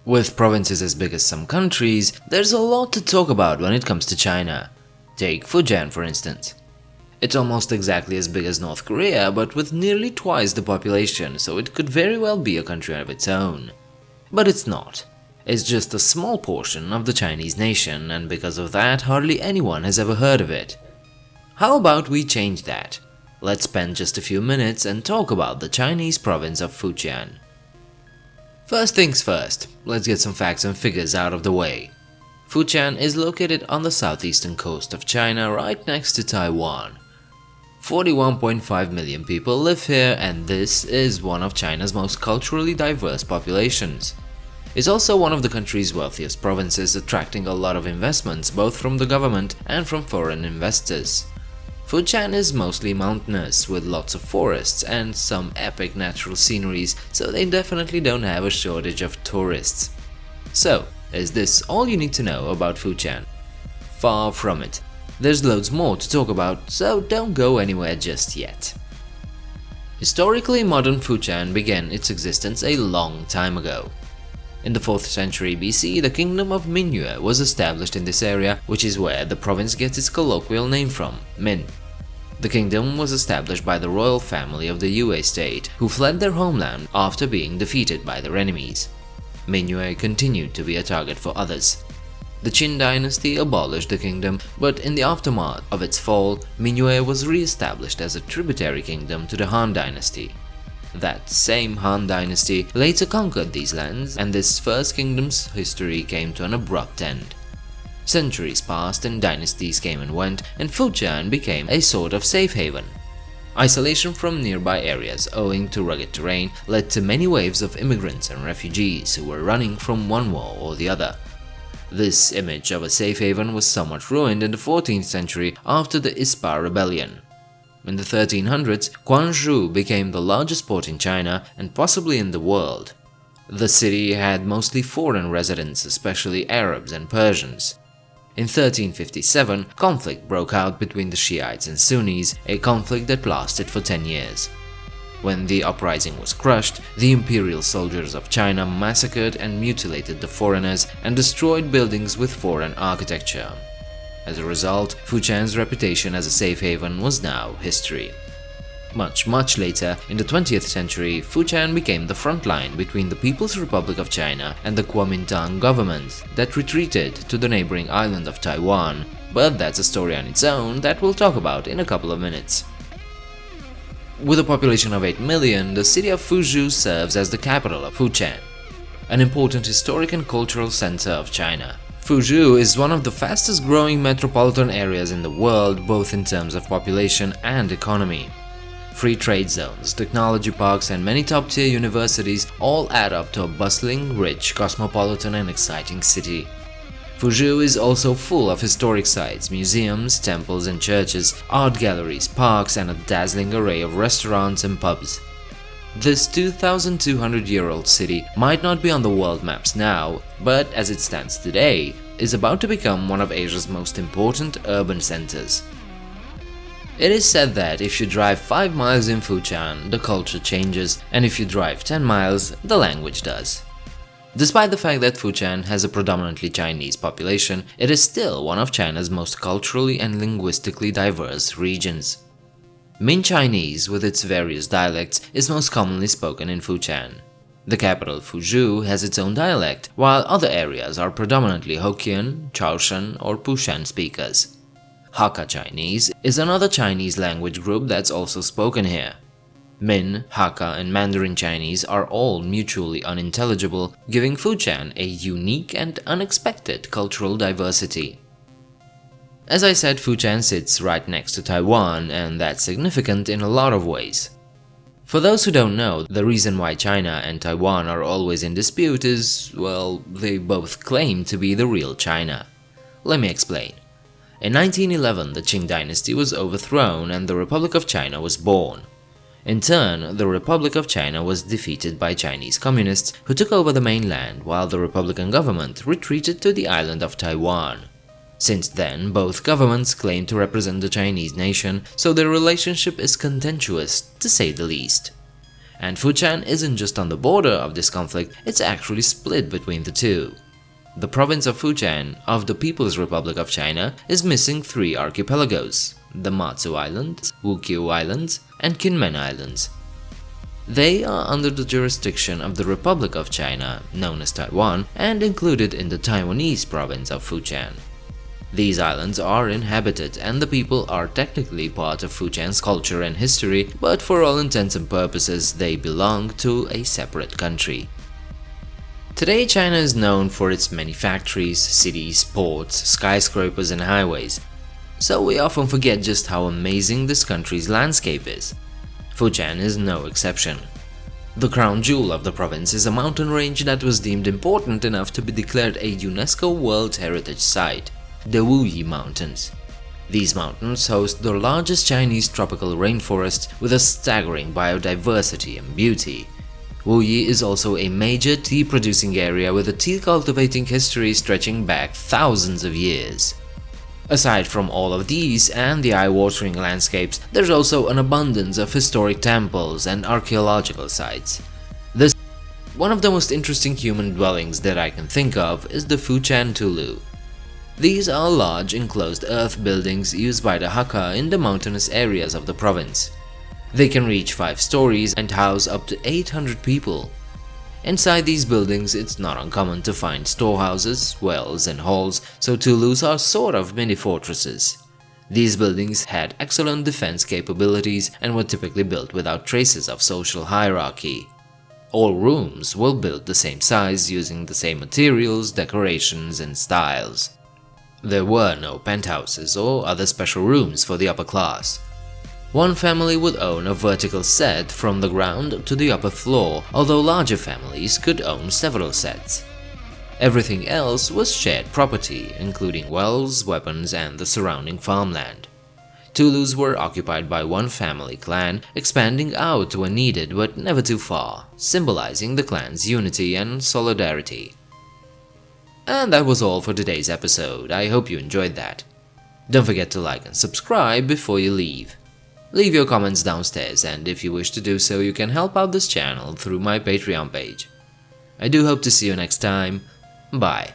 With provinces as big as some countries, there's a lot to talk about when it comes to China. Take Fujian for instance. It's almost exactly as big as North Korea, but with nearly twice the population, so it could very well be a country of its own. But it's not. It's just a small portion of the Chinese nation, and because of that, hardly anyone has ever heard of it. How about we change that? Let's spend just a few minutes and talk about the Chinese province of Fujian. First things first, let's get some facts and figures out of the way. Fujian is located on the southeastern coast of China, right next to Taiwan. 41.5 million people live here, and this is one of China's most culturally diverse populations. It's also one of the country's wealthiest provinces, attracting a lot of investments both from the government and from foreign investors. Fujian is mostly mountainous, with lots of forests and some epic natural sceneries, so they definitely don't have a shortage of tourists. So, is this all you need to know about Fujian? Far from it. There's loads more to talk about, so don't go anywhere just yet. Historically, modern Fujian began its existence a long time ago. In the 4th century BC, the Kingdom of Minyue was established in this area, which is where the province gets its colloquial name from, Min. The kingdom was established by the royal family of the Yue state, who fled their homeland after being defeated by their enemies. Minyue continued to be a target for others. The Qin dynasty abolished the kingdom, but in the aftermath of its fall, Minyue was re-established as a tributary kingdom to the Han dynasty. That same Han dynasty later conquered these lands, and this first kingdom's history came to an abrupt end. Centuries passed and dynasties came and went, and Fujian became a sort of safe haven. Isolation from nearby areas owing to rugged terrain led to many waves of immigrants and refugees who were running from one war or the other. This image of a safe haven was somewhat ruined in the 14th century after the Ispa Rebellion. In the 1300s, Guangzhou became the largest port in China and possibly in the world. The city had mostly foreign residents, especially Arabs and Persians. In 1357, conflict broke out between the Shiites and Sunnis, a conflict that lasted for 10 years. When the uprising was crushed, the imperial soldiers of China massacred and mutilated the foreigners and destroyed buildings with foreign architecture. As a result, Fujian's reputation as a safe haven was now history. Much later, in the 20th century, Fujian became the front line between the People's Republic of China and the Kuomintang government that retreated to the neighboring island of Taiwan, but that's a story on its own that we'll talk about in a couple of minutes. With a population of 8 million, the city of Fuzhou serves as the capital of Fujian, an important historic and cultural center of China. Fuzhou is one of the fastest growing metropolitan areas in the world, both in terms of population and economy. Free trade zones, technology parks, and many top-tier universities all add up to a bustling, rich, cosmopolitan and exciting city. Fuzhou is also full of historic sites, museums, temples and churches, art galleries, parks, and a dazzling array of restaurants and pubs. This 2,200-year-old city might not be on the world maps now, but as it stands today, is about to become one of Asia's most important urban centers. It is said that if you drive 5 miles in Fujian, the culture changes, and if you drive 10 miles, the language does. Despite the fact that Fujian has a predominantly Chinese population, it is still one of China's most culturally and linguistically diverse regions. Min Chinese, with its various dialects, is most commonly spoken in Fujian. The capital, Fuzhou, has its own dialect, while other areas are predominantly Hokkien, Chaoshan, or Pushan speakers. Hakka Chinese is another Chinese language group that's also spoken here. Min, Hakka, and Mandarin Chinese are all mutually unintelligible, giving Fujian a unique and unexpected cultural diversity. As I said, Fujian sits right next to Taiwan, and that's significant in a lot of ways. For those who don't know, the reason why China and Taiwan are always in dispute is, well, they both claim to be the real China. Let me explain. In 1911, the Qing dynasty was overthrown and the Republic of China was born. In turn, the Republic of China was defeated by Chinese communists who took over the mainland, while the Republican government retreated to the island of Taiwan. Since then, both governments claim to represent the Chinese nation, so their relationship is contentious, to say the least. And Fujian isn't just on the border of this conflict, it's actually split between the two. The province of Fujian of the People's Republic of China is missing 3 archipelagos: the Matsu Islands, Wukyu Islands, and Kinmen Islands. They are under the jurisdiction of the Republic of China, known as Taiwan, and included in the Taiwanese province of Fujian. These islands are inhabited and the people are technically part of Fujian's culture and history, but for all intents and purposes they belong to a separate country. Today, China is known for its many factories, cities, ports, skyscrapers and highways, so we often forget just how amazing this country's landscape is. Fujian is no exception. The crown jewel of the province is a mountain range that was deemed important enough to be declared a UNESCO World Heritage Site, the Wuyi Mountains. These mountains host the largest Chinese tropical rainforest with a staggering biodiversity and beauty. Wuyi is also a major tea-producing area with a tea-cultivating history stretching back thousands of years. Aside from all of these and the eye-watering landscapes, there's also an abundance of historic temples and archaeological sites. One of the most interesting human dwellings that I can think of is the Fujian Tulou. These are large enclosed earth buildings used by the Hakka in the mountainous areas of the province. They can reach 5 stories and house up to 800 people. Inside these buildings, it's not uncommon to find storehouses, wells and halls, so Tulus are sort of mini fortresses. These buildings had excellent defense capabilities and were typically built without traces of social hierarchy. All rooms were built the same size using the same materials, decorations and styles. There were no penthouses or other special rooms for the upper class. One family would own a vertical set from the ground to the upper floor, although larger families could own several sets. Everything else was shared property, including wells, weapons, and the surrounding farmland. Tulus were occupied by one family clan, expanding out when needed but never too far, symbolizing the clan's unity and solidarity. And that was all for today's episode. I hope you enjoyed that. Don't forget to like and subscribe before you leave. Leave your comments downstairs, and if you wish to do so, you can help out this channel through my Patreon page. I do hope to see you next time. Bye.